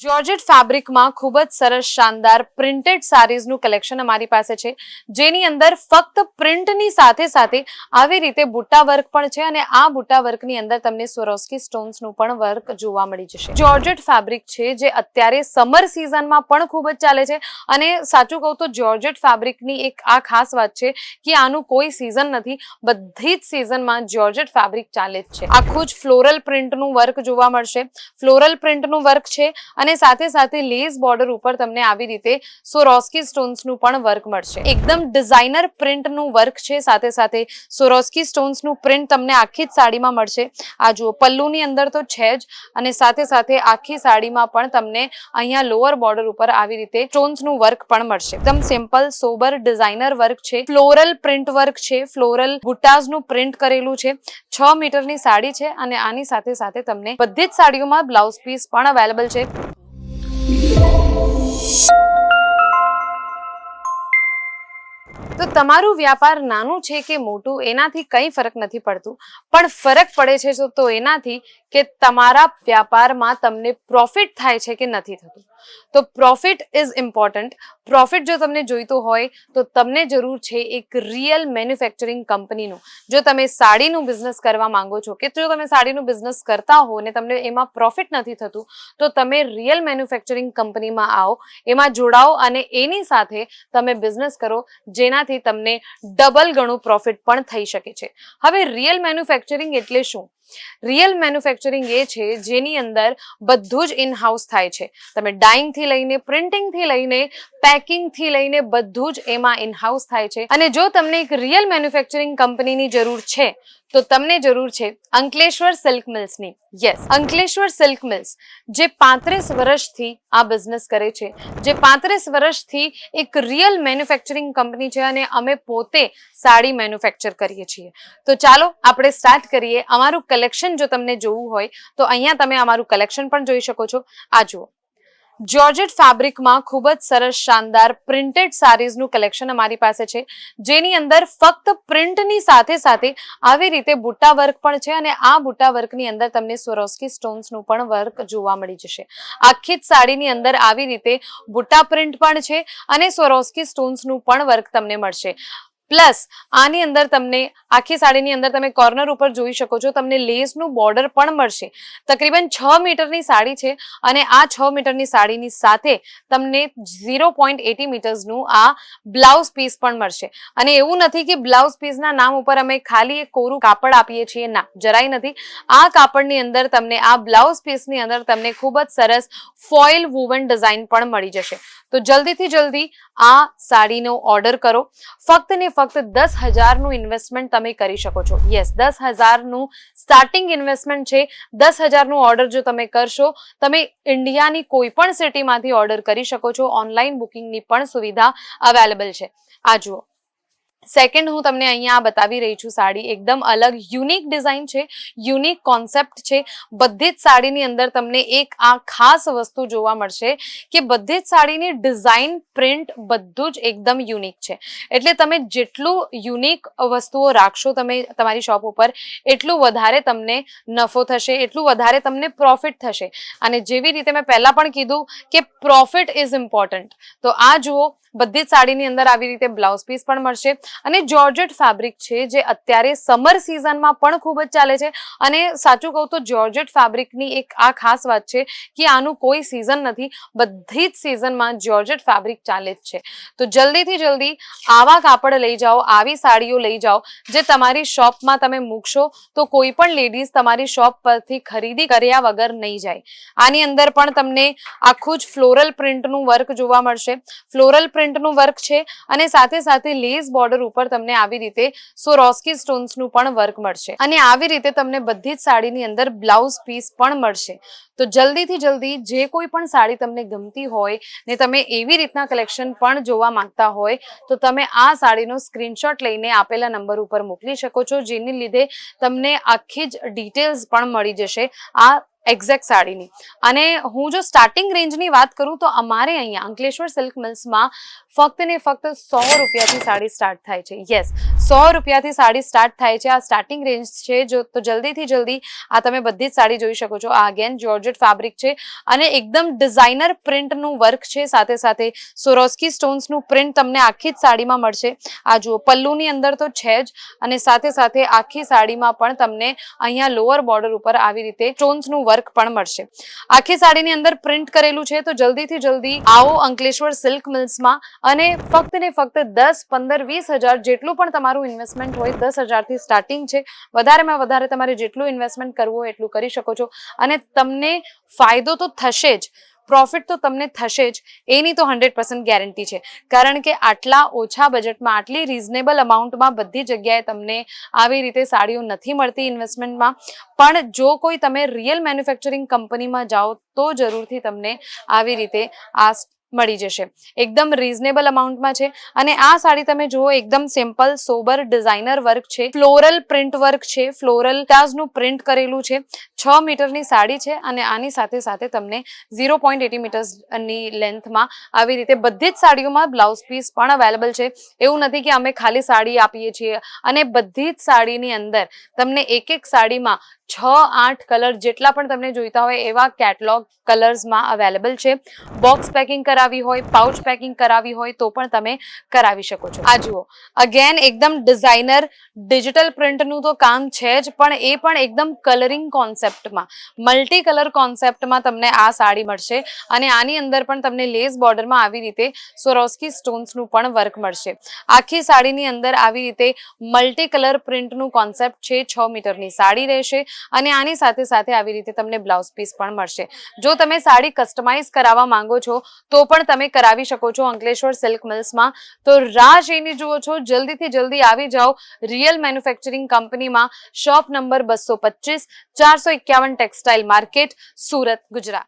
Georgette fabric में खूब ज सरस शानदार प्रिंटेड सारीज નું કલેક્શન અમારી પાસે છે જેની અંદર ફક્ત પ્રિન્ટ ની સાથે સાથે આવી રીતે બુટ્ટા વર્ક પણ છે અને આ બુટ્ટા વર્ક ની અંદર તમને સ્વરોસ્કી સ્ટોન્સ નું પણ વર્ક જોવા મળી જશે। जॉर्जेट फैब्रिक છે જે અત્યારે સમર સીઝન માં પણ ખૂબ જ ચાલે છે અને સાચું કહું તો जॉर्जेट फैब्रिक ની એક આ ખાસ વાત છે કે આનું કોઈ સીઝન નથી, બધી જ સીઝન માં जॉर्जेट फैब्रिक ચાલે જ છે। આખું જ ફ્લોરલ પ્રિન્ટ નું વર્ક જોવા મળશે, ફ્લોરલ પ્રિન્ટ નું વર્ક છે અને સાથે સાથે લેસ બોર્ડર ઉપર તમને આવી રીતે સ્વરોસ્કી સ્ટોન્સ નું પણ વર્ક મળશે। એકદમ ડિઝાઇનર પ્રિન્ટ નું વર્ક છે, સાથે સાથે સ્વરોસ્કી સ્ટોન્સ નું પ્રિન્ટ તમને આખી જ સાડીમાં મળશે। આ જુઓ પલ્લુની અંદર તો છે જ અને સાથે સાથે આખી સાડીમાં પણ તમને અહીંયા લોઅર બોર્ડર ઉપર આવી રીતે સ્ટોન્સ નું વર્ક પણ મળશે। એકદમ સિમ્પલ સોબર ડિઝાઇનર વર્ક છે, ફ્લોરલ પ્રિન્ટ વર્ક છે, ફ્લોરલ બુટ્ટાઝ નું પ્રિન્ટ કરેલું છે। 6 મીટરની સાડી છે અને આની સાથે સાથે તમને બધી જ સાડીઓમાં બ્લાઉઝ પીસ પણ અવેલેબલ છે। तो तमारू व्यापार नानू छे के मोटू एनाथी कई फरक नहीं पड़तुं, पण फरक पड़े छे तो एनाथी के तमारा व्यापार में तमने प्रॉफिट थाय छे के नथी थतुं। तो प्रॉफिट इज इम्पोर्टंट। प्रॉफिट जो तमने जोईतो होय तो तमने जरूर छे एक रियल मैन्युफेक्चरिंग कंपनीनुं। जो तमे साड़ीनुं बिजनेस करवा मांगो छो के जो तमे साड़ीनुं बिजनेस करता हो ने तमने एमां प्रॉफिट नथी थतुं तो तमे रियल मैन्युफेक्चरिंग कंपनी में आओ, एमां जोड़ाओ अने एनी साथे तमे बिजनेस करो जेनाथी तमने डबल गणुं प्रॉफिट पण थई शके छे। हवे रियल मैन्युफेक्चरिंग एटले शुं? रियल मैन्युफेक्चरिंग ए छे जेनी अंदर बधुं ज इन हाउस थाय छे। तमे डाइंग थी लईने प्रिंटिंग थी लईने पेकिंग थी लईने बधुं ज एमां इन हाउस थाय छे। अने जो तमने एक रियल मैन्युफेक्चरिंग कंपनी नी जरूर छे तो तमने जरूर छे अंकलेश्वर सिल्क मिल्स नी। यस, अंकलेश्वर सिल्क मिल्स जे 35 वर्षथी आ बिजनेस करे छे, जे 35 वर्षथी एक रियल मैन्युफेक्चरिंग कंपनी छे अने अमे पोते साड़ी मैन्युफेक्चर करीए छीए। तो चालो आपणे स्टार्ट करीए। अमारुं कलेक्शन जो तमने जोवुं होय तो अहींया तमे अमारुं कलेक्शन पण जोई शको छो। आ जुओ जॉर्जेट फैब्रिक में खूब ज सरस शानदार प्रिंटेड सारीज નું કલેક્શન અમારી પાસે છે જેની અંદર ફક્ત પ્રિન્ટ ની સાથે સાથે આવી રીતે બુટ્ટા વર્ક પણ છે અને આ બુટ્ટા વર્ક ની અંદર તમને સ્વરોસ્કી સ્ટોન્સ નું પણ વર્ક જોવા મળી જશે। આખી જ સાડીની અંદર આવી રીતે બુટ્ટા પ્રિન્ટ પણ છે અને સ્વરોસ્કી સ્ટોન્સ નું પણ વર્ક તમને મળશે। प्लस आनी अंदर तमने आखी साड़ी अंदर तमे कॉर्नर ऊपर जोई शको छो तमने लेस नु बॉर्डर पण मळशे। तकरीबन 6 मीटरनी साड़ी छे अने आ 6 मीटरनी साड़ीनी साथे तमने 0.80 मीटर्स नु आ ब्लाउज पीस पण मळशे। अने एवुं नथी के ब्लाउज पीस ना नाम उपर अमे खाली एक कोरू कापड़ आपीए छीए, ना, जराय नथी। आ कापड़नी अंदर तमने आ ब्लाउज पीस नी अंदर तमने खूब ज सरस फॉइल वूवन डिजाइन पण मळी जशे। तो जल्दी थी जल्दी आ साड़ीनो ऑर्डर करो। फक्त ने फक्त 10,000 નું ઇન્વેસ્ટમેન્ટ તમે કરી શકો છો। યસ, 10,000 નું સ્ટાર્ટિંગ ઇન્વેસ્ટમેન્ટ છે। 10,000 નું ઓર્ડર જો તમે કરશો, તમે ઇન્ડિયાની કોઈ પણ સિટીમાંથી ઓર્ડર કરી શકો છો। ઓનલાઈન બુકિંગની પણ સુવિધા અવેલેબલ છે। આ જુઓ सेकंड हूँ तमने अहींया बतावी रही छूं साड़ी एकदम अलग यूनिक डिजाइन छे, यूनिक कॉन्सेप्ट छे। बधी ज साड़ीनी अंदर तमने एक आ खास वस्तु जोवा मळशे के बधी ज साड़ीनी डिजाइन प्रिंट बधुं ज एकदम यूनिक छे। एटले तमे जेटલું यूनिक वस्तुओ राखशो तमे तमारी शॉप उपर एटલું વધારે तमने नफो थशे, एटલું વધારે तमने प्रॉफिट थशे। अने जेवी रीते मैं पहला पण कीधुं के प्रॉफिट इज इम्पोर्टंट तो आ जुओ बधी ज साड़ीनी अंदर आवी रीते ब्लाउज पीस पण मळशे। અને जॉर्जेट फैब्रिक છે જે અત્યારે સમર સિઝનમાં પણ ખૂબ જ ચાલે છે અને સાચું કહું તો जॉर्जेट फैब्रिकની એક આ ખાસ વાત છે કે આનું કોઈ સિઝન નથી, બધી જ સિઝનમાં जॉर्जेट फैब्रिक ચાલે જ છે। તો જલ્દીથી જલ્દી આવા કાપડ લઈ જાઓ, આવી સાડીઓ લઈ જાઓ જે તમારી શોપમાં તમે મૂકશો તો કોઈ પણ લેડીઝ તમારી શોપ પરથી ખરીદી કર્યા વગર નહીં જાય। આની અંદર પણ તમને આખું જ ફ્લોરલ પ્રિન્ટનું વર્ક જોવા મળશે। ફ્લોરલ પ્રિન્ટનું વર્ક છે અને સાથે સાથે લેસ બોર્ડર ઉપર તમને આવી રીતે સ્વરોસ્કી સ્ટોન્સ નું પણ વર્ક મળશે અને આવી રીતે તમને બધી જ સાડીની અંદર બ્લાઉઝ પીસ પણ મળશે। તો જલ્દીથી જલ્દી જે કોઈ પણ સાડી તમને ગમતી હોય ને તમે એવી રીતના કલેક્શન પણ જોવા માંગતા હોય તો તમે આ સાડીનો સ્ક્રીનશોટ લઈને આપેલા નંબર ઉપર મોકલી શકો છો, જેની લીધે તમને આખી જ ડિટેલ્સ પણ મળી જશે। આ એક્ઝેક્ટ સાડીની. અને હું જો સ્ટાર્ટિંગ રેન્જની વાત કરું તો અમારે અહીંયા અંકલેશ્વર સિલ્ક મિલ્સમાં ફક્ત ને ફક્ત 100 રૂપિયાથી સાડી સ્ટાર્ટ થાય છે. યસ, 100 રૂપિયાથી સાડી સ્ટાર્ટ થાય છે. આ સ્ટાર્ટિંગ રેન્જ છે. જો તો જલ્દીથી જલ્દી આ તમે બધી જ સાડી જોઈ શકો છો. આ અગેન જોર્જેટ ફેબ્રિક છે અને એકદમ ડિઝાઇનર પ્રિન્ટનું વર્ક છે. સાથે સાથે સોરોસ્કી સ્ટોન્સનું પ્રિન્ટ તમને આખી જ સાડીમાં મળશે. આ જુઓ, પલ્લુની અંદર તો છે જ અને સાથે સાથે આખી સાડીમાં પણ તમને અહીંયા લોઅર બોર્ડર ઉપર આવી રીતે સ્ટોન્સનું વર્ક પણ મળશે. આખી સાડીની અંદર પ્રિન્ટ કરેલું છે. તો જલ્દીથી જલ્દી આવો અંકલેશ્વર સિલ્ક મિલ્સમાં અને ફક્ત ને ફક્ત 10, 15, 20 હજાર જેટલું પણ તમારું ઇન્વેસ્ટમેન્ટ હોય, 10 હજારથી સ્ટાર્ટિંગ છે. વધારેમાં વધારે તમારે જેટલું ઇન્વેસ્ટમેન્ટ કરવું હોય એટલું કરી શકો છો અને તમને ફાયદો તો થશે જ, પ્રોફિટ તો તમને થશે જ, એની તો 100% ગેરંટી છે. કારણ કે આટલા ઓછા બજેટમાં, આટલી રિઝનેબલ અમાઉન્ટમાં બધી જગ્યાએ તમને આવી રીતે સાડીઓ નથી મળતી ઇન્વેસ્ટમેન્ટમાં. પણ જો કોઈ તમે રિયલ મેન્યુફેક્ચરિંગ કંપનીમાં જાઓ તો જરૂરથી તમને આવી રીતે આ મળી જશે. એકદમ રિઝનેબલ અમાઉન્ટમાં છે. અને આ સાડી તમે જુઓ, એકદમ સિમ્પલ સોબર ડિઝાઇનર વર્ક છે, ફ્લોરલ પ્રિન્ટ વર્ક છે, ફ્લોરલ ટાઝનું પ્રિન્ટ કરેલું છે. 6 મીટરની સાડી છે અને આની સાથે સાથે તમને 0.80 મીટરની લેન્થમાં આવી રીતે બધી જ સાડીઓમાં બ્લાઉઝ પીસ પણ અવેલેબલ છે. એવું નથી કે અમે ખાલી સાડી આપીએ છીએ. અને બધી જ સાડીની અંદર તમને એક એક સાડીમાં 6-8 કલર જેટલા પણ તમને જોઈતા હોય એવા કેટલોગ કલર્સમાં અવેલેબલ છે. બોક્સ પેકિંગ કરાવી હોય, પાઉચ પેકિંગ કરાવી હોય તો પણ તમે કરાવી શકો છો. આ જુઓ, અગેન એકદમ ડિઝાઇનર ડિજિટલ પ્રિન્ટનું તો કામ છે જ, પણ એ પણ એકદમ કલરિંગ કોન્સેપ્ટમાં, મલ્ટી કલર કોન્સેપ્ટમાં તમને આ સાડી મળશે. અને આની અંદર પણ તમને લેસ બોર્ડરમાં આવી રીતે સોરોસ્કી સ્ટોન્સનું પણ વર્ક મળશે. આખી સાડીની અંદર આવી રીતે મલ્ટી કલર પ્રિન્ટનું કોન્સેપ્ટ છે. 6 મીટરની સાડી રહેશે અને આની સાથે સાથે આવી રીતે તમને બ્લાઉઝ પીસ પણ મળશે. જો તમે સાડી કસ્ટમાઇઝ કરાવવા માંગો છો તો પણ તમે કરાવી શકો છો અંકલેશ્વર સિલ્ક મિલ્સમાં. તો રાહ જોઈને જુઓ છો, જલ્દીથી જલ્દી આવી જાઓ રિયલ મેન્યુફેક્ચરિંગ કંપનીમાં. Shop number 225, 451 textile market, Surat, Gujarat.